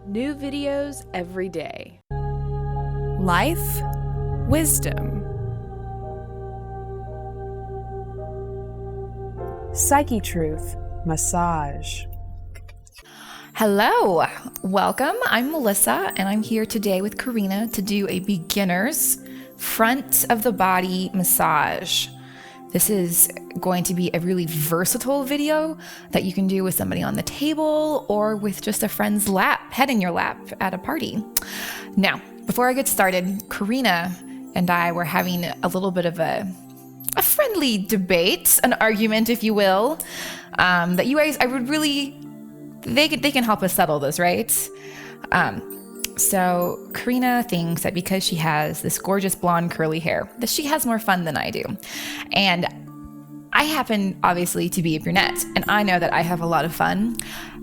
New videos every day. Life, wisdom. Psychetruth, massage. Hello, welcome. I'm Melissa, and I'm here today with Karina to do a beginner's front of the body massage. This is going to be a really versatile video that you can do with somebody on the table or with just a friend's head in your lap at a party. Now, before I get started, Karina and I were having a little bit of a friendly debate, an argument, if you will, that you guys, they can help us settle this, right? So Karina thinks that because she has this gorgeous blonde curly hair, that she has more fun than I do. And I happen, obviously, to be a brunette, and I know that I have a lot of fun.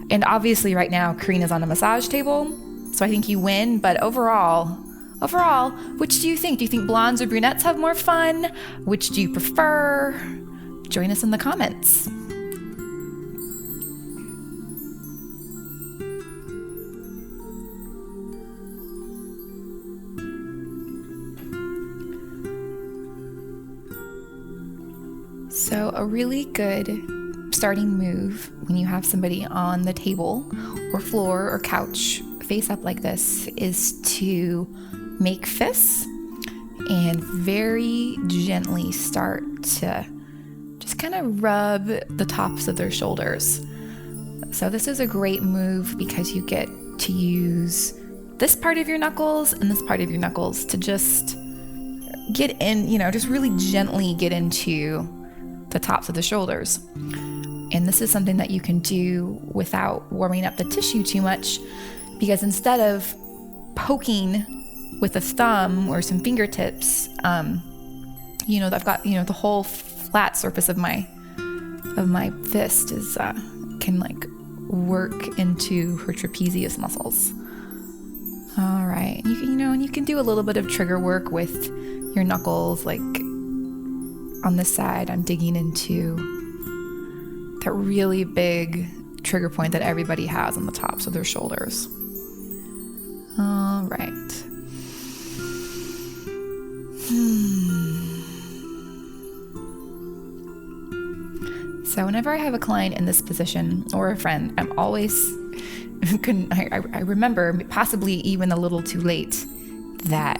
And obviously right now, Karina's on a massage table, so I think you win. But overall, which do you think? Do you think blondes or brunettes have more fun? Which do you prefer? Join us in the comments. So a really good starting move when you have somebody on the table or floor or couch face up like this is to make fists and very gently start to just kind of rub the tops of their shoulders. So this is a great move because you get to use this part of your knuckles and this part of your knuckles to just get in, just really gently get into the tops of the shoulders. And this is something that you can do without warming up the tissue too much, because instead of poking with a thumb or some fingertips, I've got, the whole flat surface of my fist is can work into her trapezius muscles. All right, and you can do a little bit of trigger work with your knuckles, like on this side, I'm digging into that really big trigger point that everybody has on the tops of their shoulders. All right. So whenever I have a client in this position or a friend, I'm always, I remember, possibly even a little too late, that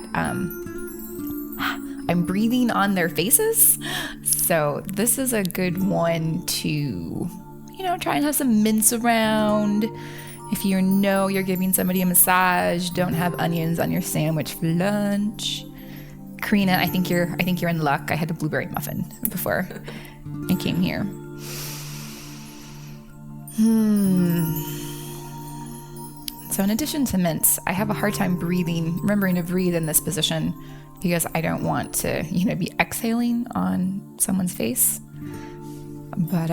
I'm breathing on their faces. So this is a good one to, try and have some mints around. If you're giving somebody a massage, don't have onions on your sandwich for lunch. Karina, I think you're in luck. I had a blueberry muffin before I came here. So in addition to mints, I have a hard time remembering to breathe in this position, because I don't want to, be exhaling on someone's face. But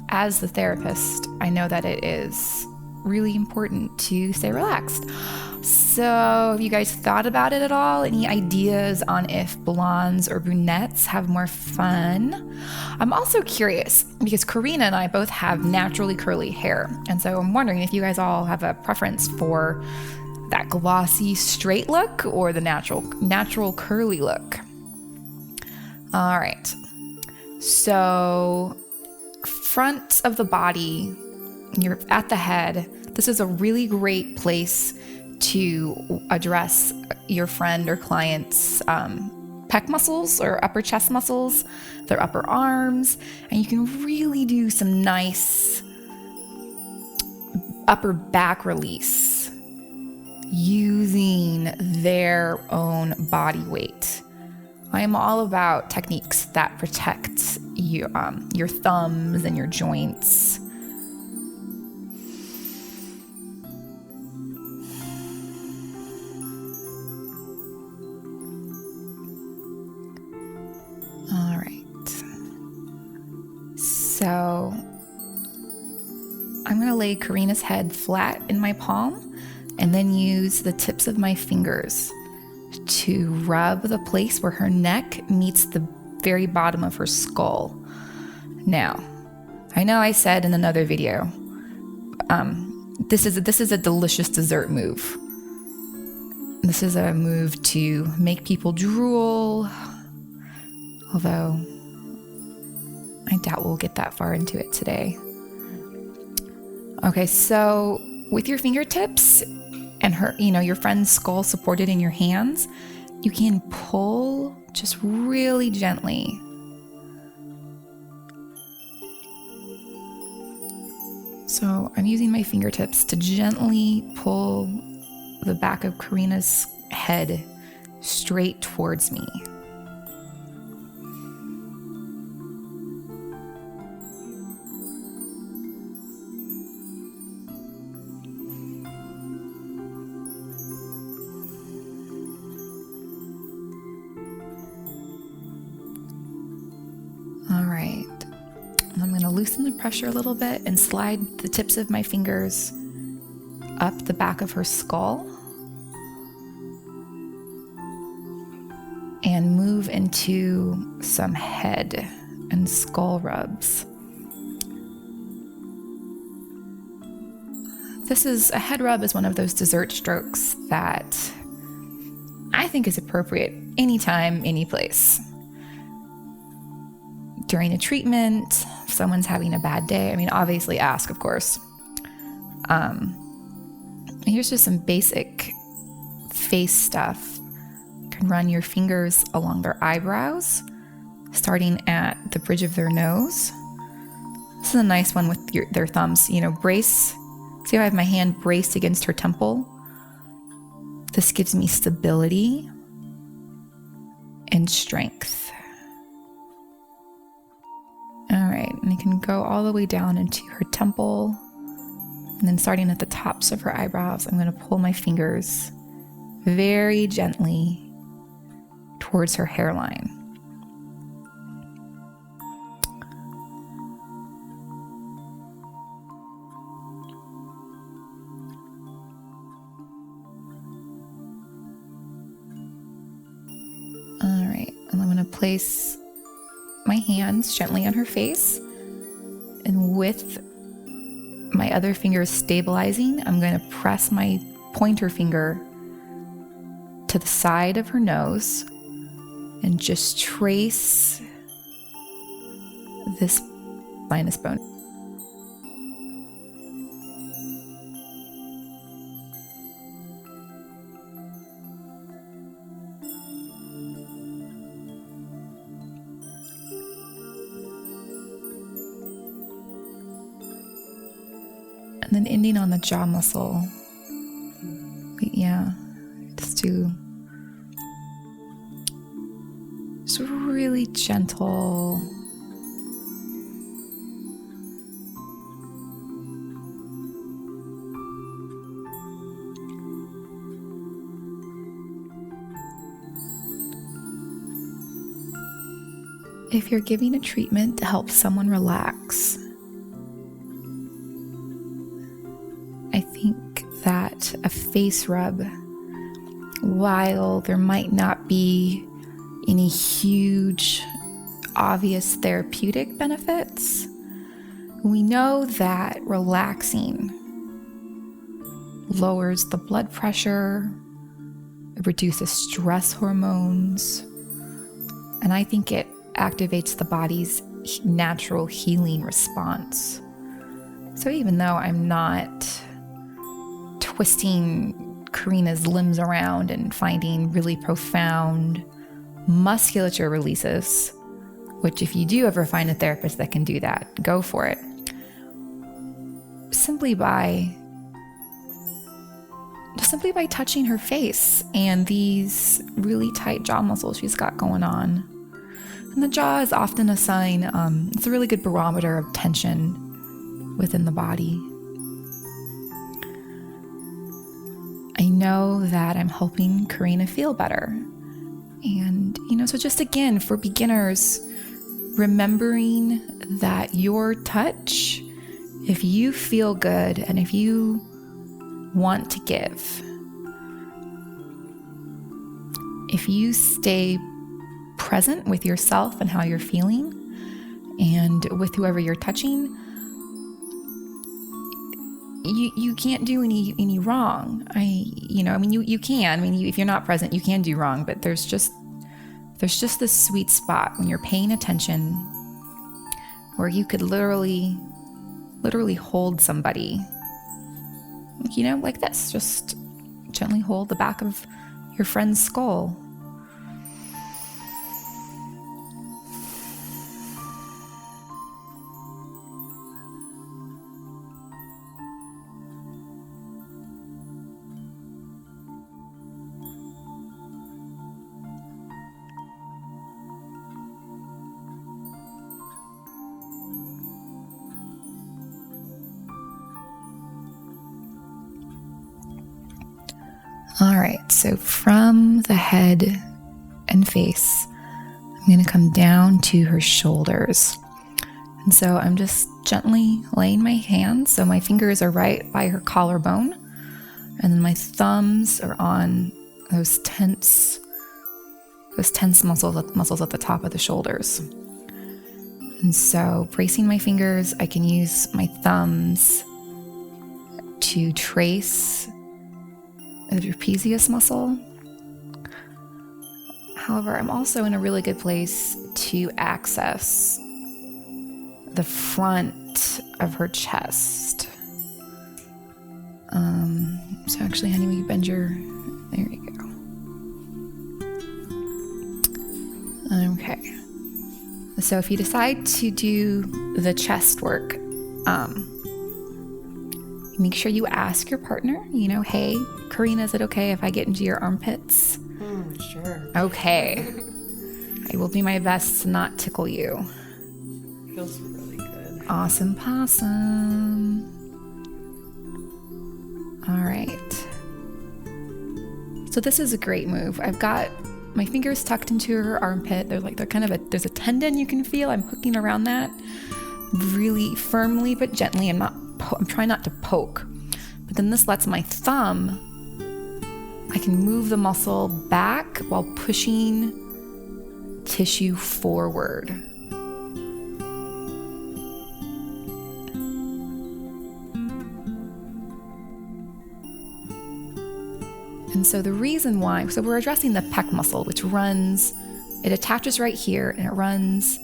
as the therapist, I know that it is really important to stay relaxed. So have you guys thought about it at all? Any ideas on if blondes or brunettes have more fun? I'm also curious because Karina and I both have naturally curly hair. And so I'm wondering if you guys all have a preference for that glossy straight look or the natural curly look. All right. So front of the body, you're at the head. This is a really great place to address your friend or client's pec muscles or upper chest muscles, their upper arms, and you can really do some nice upper back release using their own body weight. I am all about techniques that protect your thumbs and your joints. All right. So I'm going to lay Karina's head flat in my palm and then use the tips of my fingers to rub the place where her neck meets the very bottom of her skull. Now, I know I said in another video, This is a delicious dessert move. This is a move to make people drool, although I doubt we'll get that far into it today. Okay, so with your fingertips and your friend's skull supported in your hands, you can pull just really gently. So I'm using my fingertips to gently pull the back of Karina's head straight towards me. All right. I'm going to loosen the pressure a little bit and slide the tips of my fingers up the back of her skull and move into some head and skull rubs. A head rub is one of those dessert strokes that I think is appropriate anytime, any place. During a treatment, if someone's having a bad day, obviously ask, of course. Here's just some basic face stuff. You can run your fingers along their eyebrows, starting at the bridge of their nose. This is a nice one with their thumbs. Brace. See how I have my hand braced against her temple? This gives me stability and strength. All right, and I can go all the way down into her temple. And then starting at the tops of her eyebrows, I'm going to pull my fingers very gently towards her hairline. All right, and I'm going to place my hands gently on her face, and with my other finger stabilizing, I'm going to press my pointer finger to the side of her nose and just trace this sinus bone. And then ending on the jaw muscle. Yeah, just really gentle. If you're giving a treatment to help someone relax, I think that a face rub, while there might not be any huge, obvious therapeutic benefits, we know that relaxing lowers the blood pressure, it reduces stress hormones, and I think it activates the body's natural healing response. So even though I'm not twisting Karina's limbs around and finding really profound musculature releases, which if you do ever find a therapist that can do that, go for it. Simply by touching her face and these really tight jaw muscles she's got going on. And the jaw is often a sign, it's a really good barometer of tension within the body. I know that I'm helping Karina feel better. And, so just again, for beginners, remembering that your touch, if you feel good and if you want to give, if you stay present with yourself and how you're feeling and with whoever you're touching, you can't do any wrong. You can. If you're not present, you can do wrong, but there's just this sweet spot when you're paying attention where you could literally hold somebody, like this. Just gently hold the back of your friend's skull. All right, so from the head and face, I'm going to come down to her shoulders. And so I'm just gently laying my hands, so my fingers are right by her collarbone, and then my thumbs are on those tense muscles at the top of the shoulders. And so bracing my fingers, I can use my thumbs to trace the trapezius muscle. However, I'm also in a really good place to access the front of her chest. So actually, honey, will you bend your... There you go. Okay. So if you decide to do the chest work, make sure you ask your partner, hey, Karina, is it okay if I get into your armpits? Sure. Okay. I will do my best to not tickle you. Feels really good. Awesome possum. All right. So this is a great move. I've got my fingers tucked into her armpit. There's a tendon you can feel. I'm hooking around that really firmly but gently. I'm trying not to poke. But then this lets my thumb, I can move the muscle back while pushing tissue forward. And so the reason why, so we're addressing the pec muscle, which it attaches right here and it runs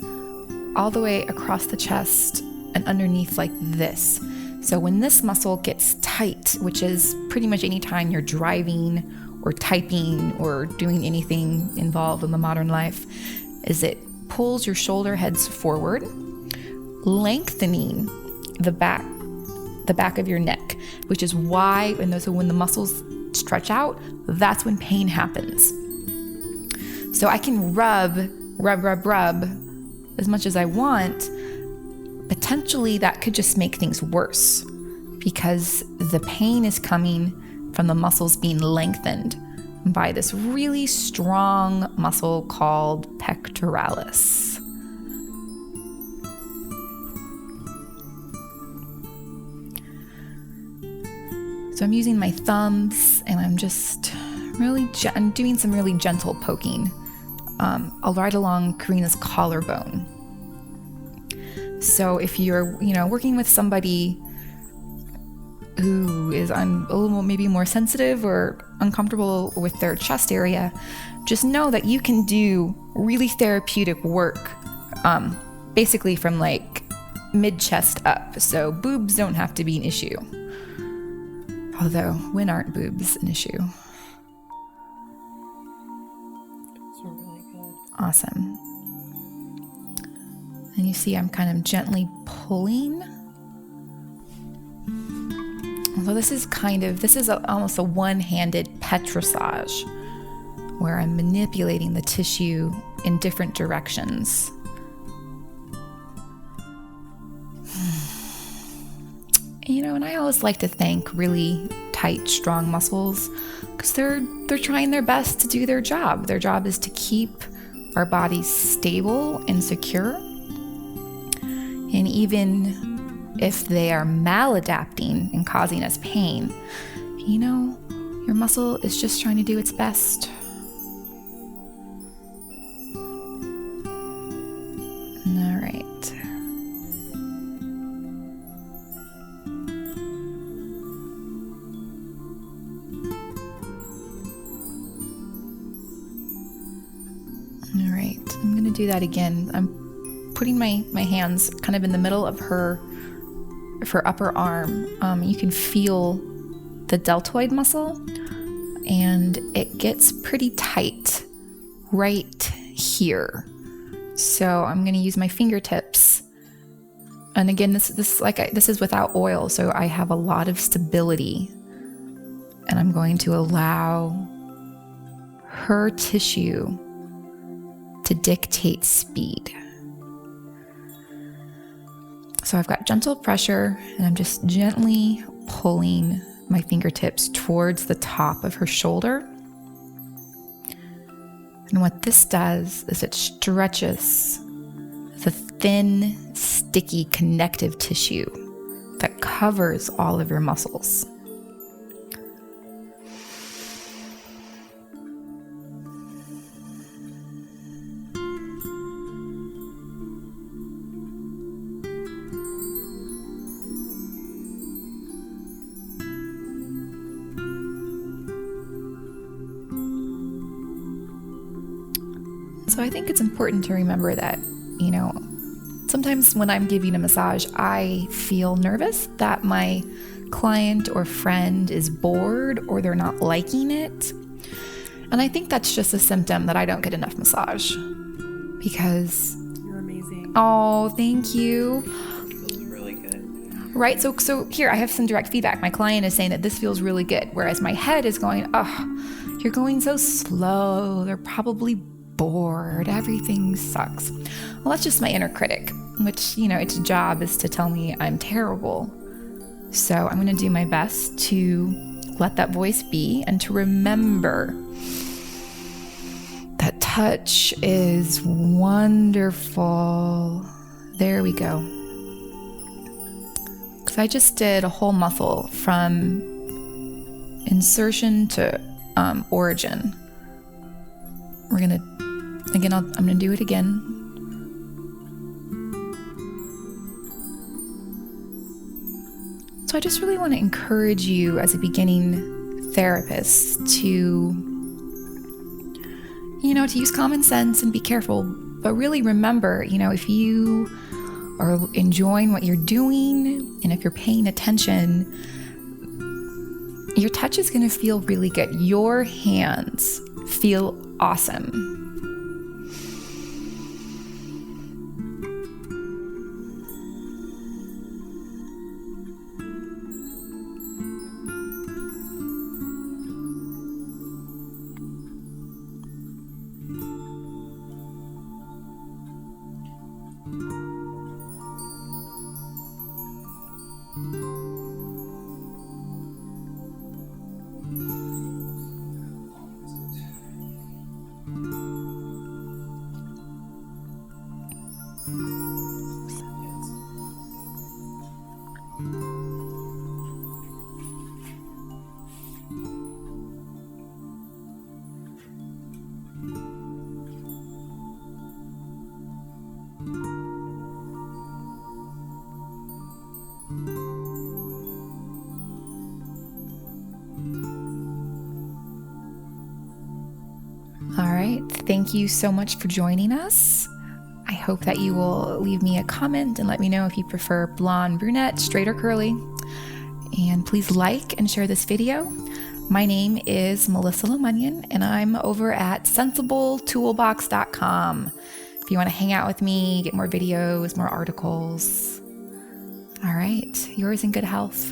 all the way across the chest and underneath like this. So when this muscle gets tight, which is pretty much any time you're driving or typing or doing anything involved in the modern life, is it pulls your shoulder heads forward, lengthening the back of your neck, which is why, when the muscles stretch out, that's when pain happens. So I can rub as much as I want. Potentially that could just make things worse because the pain is coming from the muscles being lengthened by this really strong muscle called pectoralis. So I'm using my thumbs and I'm just I'm doing some really gentle poking. I'll ride along Karina's collarbone. So if you're, working with somebody who is a little maybe more sensitive or uncomfortable with their chest area, just know that you can do really therapeutic work, basically from like mid-chest up. So boobs don't have to be an issue. Although, when aren't boobs an issue? It's really good. Awesome. And you see I'm kind of gently pulling. Although this is almost a one-handed petrissage where I'm manipulating the tissue in different directions. And I always like to thank really tight, strong muscles because they're trying their best to do their job. Their job is to keep our bodies stable and secure. And even if they are maladapting and causing us pain, your muscle is just trying to do its best. All right. going to do that again. I'm putting my hands kind of in the middle of her upper arm. You can feel the deltoid muscle, and it gets pretty tight right here. So I'm going to use my fingertips. And again, this is without oil, so I have a lot of stability. And I'm going to allow her tissue to dictate speed. So I've got gentle pressure, and I'm just gently pulling my fingertips towards the top of her shoulder. And what this does is it stretches the thin, sticky connective tissue that covers all of your muscles. So I think it's important to remember that, sometimes when I'm giving a massage, I feel nervous that my client or friend is bored or they're not liking it. And I think that's just a symptom that I don't get enough massage. Because... You're amazing. Oh, thank you. This is really good. Right, so here, I have some direct feedback. My client is saying that this feels really good, whereas my head is going, oh, you're going so slow. They're probably bored. Everything sucks. Well, that's just my inner critic, which, its job is to tell me I'm terrible. So I'm going to do my best to let that voice be and to remember that touch is wonderful. There we go. Because I just did a whole muscle from insertion to origin. I'm going to do it again. So I just really want to encourage you as a beginning therapist to use common sense and be careful, but really remember, if you are enjoying what you're doing and if you're paying attention, your touch is going to feel really good. Your hands feel awesome. All right. Thank you so much for joining us. I hope that you will leave me a comment and let me know if you prefer blonde, brunette, straight, or curly. And please like and share this video. My name is Melissa LaMunyon, and I'm over at sensibletoolbox.com. If you want to hang out with me, get more videos, more articles. All right. Yours in good health.